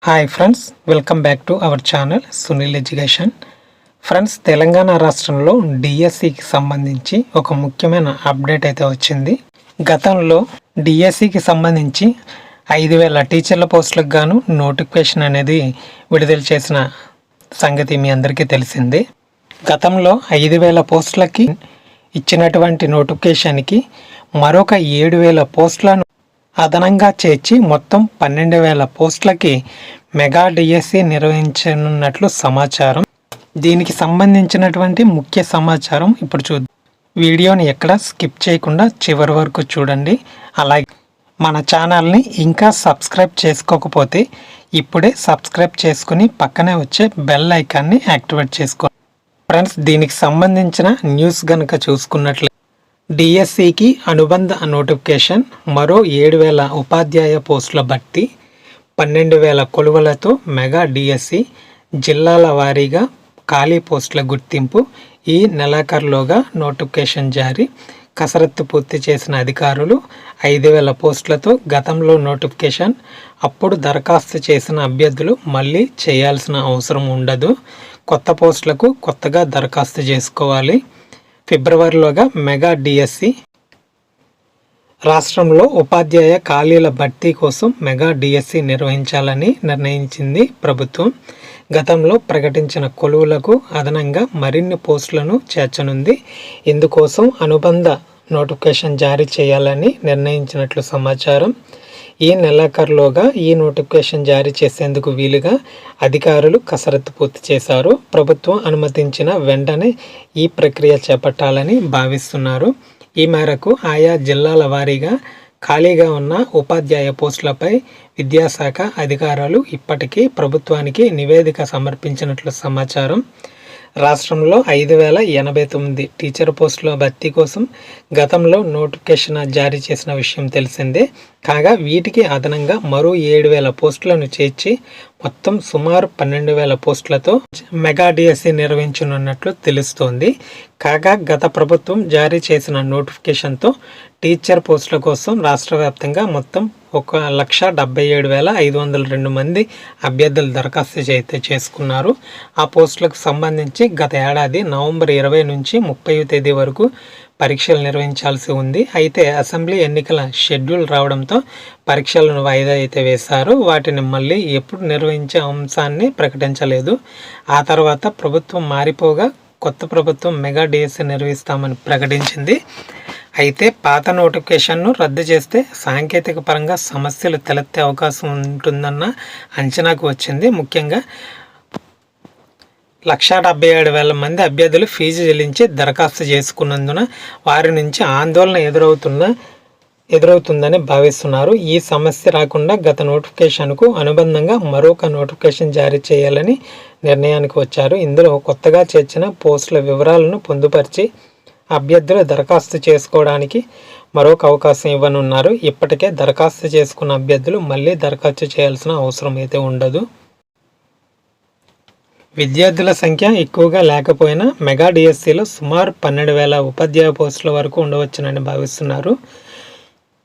Hi friends, welcome back to our channel Sunil education. Friends, Telangana రాష్ట్రంలో డిఎస్సికి సంబంధించి ఒక ముఖ్యమైన అప్డేట్ అయితే వచ్చింది. గతంలో డిఎస్సికి సంబంధించి 5,000 టీచర్ల పోస్టులకు గాను నోటిఫికేషన్ అనేది విడుదల చేసిన సంగతి మీ అందరికీ తెలిసిందే. గతంలో 5,000 పోస్టులకి ఇచ్చినటువంటి నోటిఫికేషన్కి మరొక 7,000 పోస్టులను అదనంగా చేర్చి మొత్తం 12,000 పోస్టులకి మెగా డిఎస్సి నిర్వహించనున్నట్లు సమాచారం. దీనికి సంబంధించినటువంటి ముఖ్య సమాచారం ఇప్పుడు చూద్దాం. వీడియోని ఎక్కడ స్కిప్ చేయకుండా చివరి వరకు చూడండి. అలాగే మన ఛానల్ని ఇంకా సబ్స్క్రైబ్ చేసుకోకపోతే ఇప్పుడే సబ్స్క్రైబ్ చేసుకుని పక్కనే వచ్చే బెల్ ఐకాన్ని యాక్టివేట్ చేసుకోండి. ఫ్రెండ్స్, దీనికి సంబంధించిన న్యూస్ కనుక చూసుకున్నట్లయితే డిఎస్సికి అనుబంధ నోటిఫికేషన్ మరో 7,000 ఉపాధ్యాయ పోస్టుల భర్తీ, 12,000 కొలువులతో మెగా డిఎస్సి, జిల్లాల వారీగా ఖాళీ పోస్టుల గుర్తింపు, ఈ నెలాఖరులోగా నోటిఫికేషన్ జారీ, కసరత్తు పూర్తి చేసిన అధికారులు, 5,000 పోస్టులతో గతంలో నోటిఫికేషన్, అప్పుడు దరఖాస్తు చేసిన అభ్యర్థులు మళ్ళీ చేయాల్సిన అవసరం ఉండదు, కొత్త పోస్టులకు కొత్తగా దరఖాస్తు చేసుకోవాలి, ఫిబ్రవరిలోగా మెగా డిఎస్సి. రాష్ట్రంలో ఉపాధ్యాయ ఖాళీల భర్తీ కోసం మెగా డిఎస్సి నిర్వహించాలని నిర్ణయించింది ప్రభుత్వం. గతంలో ప్రకటించిన కొలువులకు అదనంగా మరిన్ని పోస్టులను చేర్చనుంది. ఇందుకోసం అనుబంధ నోటిఫికేషన్ జారీ చేయాలని నిర్ణయించినట్లు సమాచారం. ఈ నెలాఖరులోగా ఈ నోటిఫికేషన్ జారీ చేసేందుకు వీలుగా అధికారులు కసరత్తు పూర్తి చేశారు. ప్రభుత్వం అనుమతించిన వెంటనే ఈ ప్రక్రియ చేపట్టాలని భావిస్తున్నారు. ఈ మేరకు ఆయా జిల్లాల వారీగా ఖాళీగా ఉన్న ఉపాధ్యాయ పోస్టులపై విద్యాశాఖ అధికారులు ఇప్పటికీ ప్రభుత్వానికి నివేదిక సమర్పించినట్లు సమాచారం. రాష్ట్రంలో 5,089 టీచర్ పోస్టుల భర్తీ కోసం గతంలో నోటిఫికేషన్ జారీ చేసిన విషయం తెలిసిందే. కాగా వీటికి అదనంగా మరో 7,000 పోస్టులను చేర్చి మొత్తం సుమారు 12,000 పోస్టులతో మెగా డిఎస్సి నిర్వహించనున్నట్లు తెలుస్తోంది. కాగా గత ప్రభుత్వం జారీ చేసిన నోటిఫికేషన్తో టీచర్ పోస్టుల కోసం రాష్ట్ర వ్యాప్తంగా మొత్తం 1,77,502 మంది అభ్యర్థులు దరఖాస్తు అయితే చేసుకున్నారు. ఆ పోస్టులకు సంబంధించి గత ఏడాది నవంబర్ 20 నుంచి 30 తేదీ వరకు పరీక్షలు నిర్వహించాల్సి ఉంది. అయితే అసెంబ్లీ ఎన్నికల షెడ్యూల్ రావడంతో పరీక్షలను వాయిదా అయితే వేశారు. వాటిని మళ్ళీ ఎప్పుడు నిర్వహించే అంశాన్ని ప్రకటించలేదు. ఆ తర్వాత ప్రభుత్వం మారిపోగా కొత్త ప్రభుత్వం మెగా డిఎస్సి నిర్వహిస్తామని ప్రకటించింది. అయితే పాత నోటిఫికేషన్ను రద్దు చేస్తే సాంకేతిక పరంగా సమస్యలు తలెత్తే అవకాశం ఉంటుందన్న అంచనాకు వచ్చింది. ముఖ్యంగా 1,77,000 మంది అభ్యర్థులు ఫీజు చెల్లించి దరఖాస్తు చేసుకున్నందున వారి నుంచి ఆందోళన ఎదురవుతుందని భావిస్తున్నారు. ఈ సమస్య రాకుండా గత నోటిఫికేషన్కు అనుబంధంగా మరొక నోటిఫికేషన్ జారీ చేయాలని నిర్ణయానికి వచ్చారు. ఇందులో కొత్తగా చేర్చిన పోస్టుల వివరాలను పొందుపరిచి అభ్యర్థులు దరఖాస్తు చేసుకోవడానికి మరొక అవకాశం ఇవ్వనున్నారు. ఇప్పటికే దరఖాస్తు చేసుకున్న అభ్యర్థులు మళ్ళీ దరఖాస్తు చేయాల్సిన అవసరం అయితే ఉండదు. విద్యార్థుల సంఖ్య ఎక్కువగా లేకపోయినా మెగా డిఎస్సిలో సుమారు 12,000 ఉపాధ్యాయ పోస్టుల వరకు ఉండవచ్చునని భావిస్తున్నారు.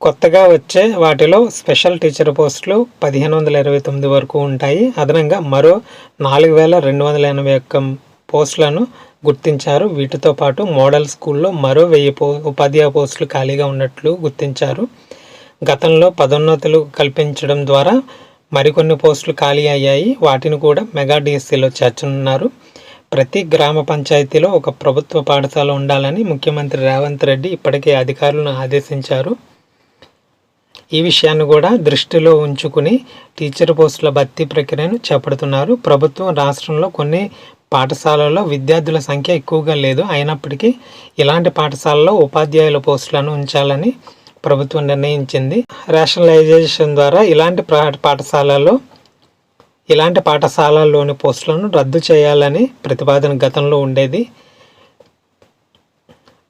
కొత్తగా వచ్చే వాటిలో స్పెషల్ టీచర్ పోస్టులు 1,529 వరకు ఉంటాయి. అదనంగా మరో 4,281 పోస్టులను గుర్తించారు. వీటితో పాటు మోడల్ స్కూల్లో మరో 1000 ఉపాధ్యాయ పోస్టులు ఖాళీగా ఉన్నట్లు గుర్తించారు. గతంలో పదోన్నతులు కల్పించడం ద్వారా మరికొన్ని పోస్టులు ఖాళీ అయ్యాయి. వాటిని కూడా మెగా డిఎస్సిలో చేర్చనున్నారు. ప్రతి గ్రామ పంచాయతీలో ఒక ప్రభుత్వ పాఠశాల ఉండాలని ముఖ్యమంత్రి రేవంత్ రెడ్డి ఇప్పటికే అధికారులను ఆదేశించారు. ఈ విషయాన్ని కూడా దృష్టిలో ఉంచుకుని టీచర్ పోస్టుల భర్తీ ప్రక్రియను చేపడుతున్నారు. ప్రభుత్వం రాష్ట్రంలో కొన్ని పాఠశాలల్లో విద్యార్థుల సంఖ్య ఎక్కువగా లేదు. అయినప్పటికీ ఇలాంటి పాఠశాలలో ఉపాధ్యాయుల పోస్టులను ఉంచాలని ప్రభుత్వం నిర్ణయించింది. రేషనలైజేషన్ ద్వారా ఇలాంటి పాఠశాలల్లోని పోస్టులను రద్దు చేయాలని ప్రతిపాదన గతంలో ఉండేది.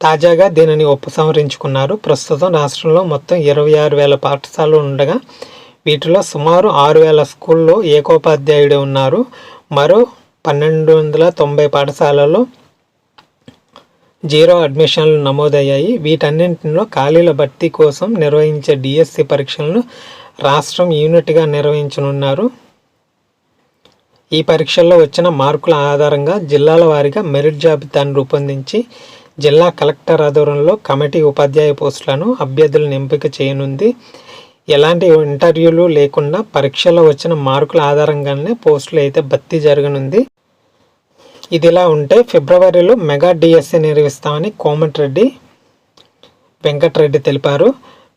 తాజాగా దీనిని ఉపసంహరించుకున్నారు. ప్రస్తుతం రాష్ట్రంలో మొత్తం 26,000 పాఠశాలలు ఉండగా వీటిలో సుమారు 6,000 స్కూల్లో ఏకోపాధ్యాయుడే ఉన్నారు. మరో 1,290 పాఠశాలల్లో 0 అడ్మిషన్లు నమోదయ్యాయి. వీటన్నింటిలో ఖాళీల భర్తీ కోసం నిర్వహించే డిఎస్సి పరీక్షలను రాష్ట్రం యూనిట్గా నిర్వహించనున్నారు. ఈ పరీక్షల్లో వచ్చిన మార్కుల ఆధారంగా జిల్లాల వారీగా మెరిట్ జాబితాను రూపొందించి జిల్లా కలెక్టర్ ఆధ్వర్యంలో కమిటీ ఉపాధ్యాయ పోస్టులను అభ్యర్థులను ఎంపిక చేయనుంది. ఎలాంటి ఇంటర్వ్యూలు లేకుండా పరీక్షల్లో వచ్చిన మార్కుల ఆధారంగానే పోస్టులు అయితే భర్తీ జరగనుంది. ఇదిలా ఉంటే ఫిబ్రవరిలో మెగా డిఎస్సి నిర్వహిస్తామని కోమటిరెడ్డి వెంకటరెడ్డి తెలిపారు.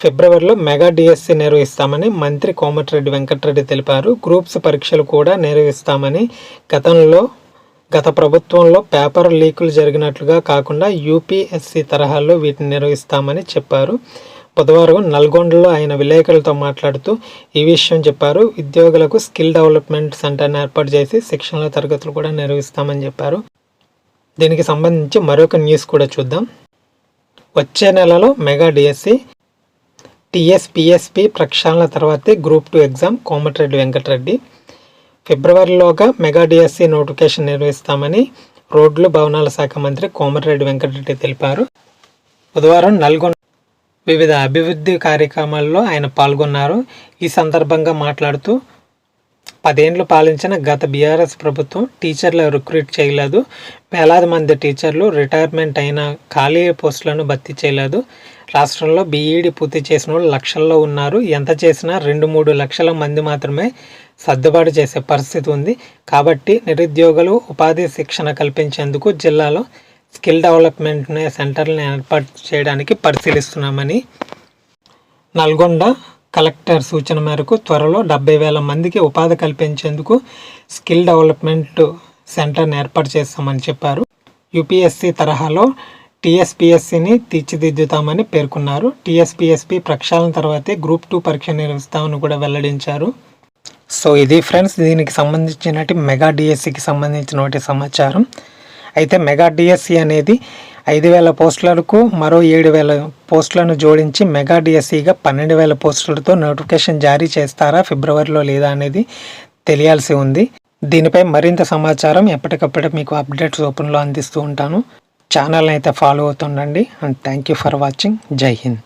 ఫిబ్రవరిలో మెగా డిఎస్సి నిర్వహిస్తామని మంత్రి కోమటిరెడ్డి వెంకటరెడ్డి తెలిపారు. గ్రూప్స్ పరీక్షలు కూడా నిర్వహిస్తామని, గత ప్రభుత్వంలో పేపర్ లీకులు జరిగినట్లుగా కాకుండా యూపీఎస్సి తరహాలో వీటిని నిర్వహిస్తామని చెప్పారు. బుధవారం నల్గొండలో ఆయన విలేకరులతో మాట్లాడుతూ ఈ విషయం చెప్పారు. ఉద్యోగులకు స్కిల్ డెవలప్మెంట్ సెంటర్ని ఏర్పాటు చేసి శిక్షణల తరగతులు కూడా నిర్వహిస్తామని చెప్పారు. దీనికి సంబంధించి మరొక న్యూస్ కూడా చూద్దాం. వచ్చే నెలలో మెగా డిఎస్సి, టీఎస్పీఎస్పీ ప్రక్షాళన తర్వాతే గ్రూప్ 2 ఎగ్జామ్ కోమటిరెడ్డి వెంకటరెడ్డి. ఫిబ్రవరిలోగా మెగా డిఎస్సి నోటిఫికేషన్ నిర్వహిస్తామని రోడ్లు భవనాల శాఖ మంత్రి కోమటిరెడ్డి వెంకటరెడ్డి తెలిపారు. బుధవారం నల్గొండ వివిధ అభివృద్ధి కార్యక్రమాల్లో ఆయన పాల్గొన్నారు. ఈ సందర్భంగా మాట్లాడుతూ 10 ఏళ్లు పాలించిన గత బీఆర్ఎస్ ప్రభుత్వం టీచర్లు రిక్రూట్ చేయలేదు. వేలాది మంది టీచర్లు రిటైర్మెంట్ అయిన ఖాళీ పోస్టులను భర్తీ చేయలేదు. రాష్ట్రంలో బీఈడీ పూర్తి చేసిన వాళ్ళు లక్షల్లో ఉన్నారు. ఎంత చేసినా 2-3 లక్షల మంది మాత్రమే సర్దుబాటు చేసే పరిస్థితి ఉంది. కాబట్టి నిరుద్యోగులు ఉపాధి శిక్షణ కల్పించేందుకు జిల్లాలో స్కిల్ డెవలప్మెంట్ సెంటర్లను ఏర్పాటు చేయడానికి పరిశీలిస్తున్నామని, నల్గొండ కలెక్టర్ సూచన మేరకు త్వరలో 70,000 మందికి ఉపాధి కల్పించేందుకు స్కిల్ డెవలప్మెంట్ సెంటర్ని ఏర్పాటు చేస్తామని చెప్పారు. యూపీఎస్సీ తరహాలో టీఎస్పీఎస్సీని తీర్చిదిద్దుతామని పేర్కొన్నారు. టీఎస్పీఎస్పీ ప్రక్షాళన తర్వాతే గ్రూప్ 2 పరీక్ష నిర్వహిస్తామని కూడా వెల్లడించారు. సో ఇది ఫ్రెండ్స్, దీనికి సంబంధించినటి మెగా డిఎస్సికి సంబంధించిన సమాచారం. అయితే మెగా డిఎస్సి అనేది 5,000 పోస్టులకు మరో 7,000 పోస్టులను జోడించి మెగా డిఎస్సిగా 12,000 పోస్టులతో నోటిఫికేషన్ జారీ చేస్తారా ఫిబ్రవరిలో లేదా అనేది తెలియాల్సి ఉంది. దీనిపై మరింత సమాచారం ఎప్పటికప్పుడు మీకు అప్డేట్స్ రూపంలో అందిస్తూ ఉంటాను. ఛానల్ని అయితే ఫాలో అవుతుండండి. And thank you for watching. Jai Hind.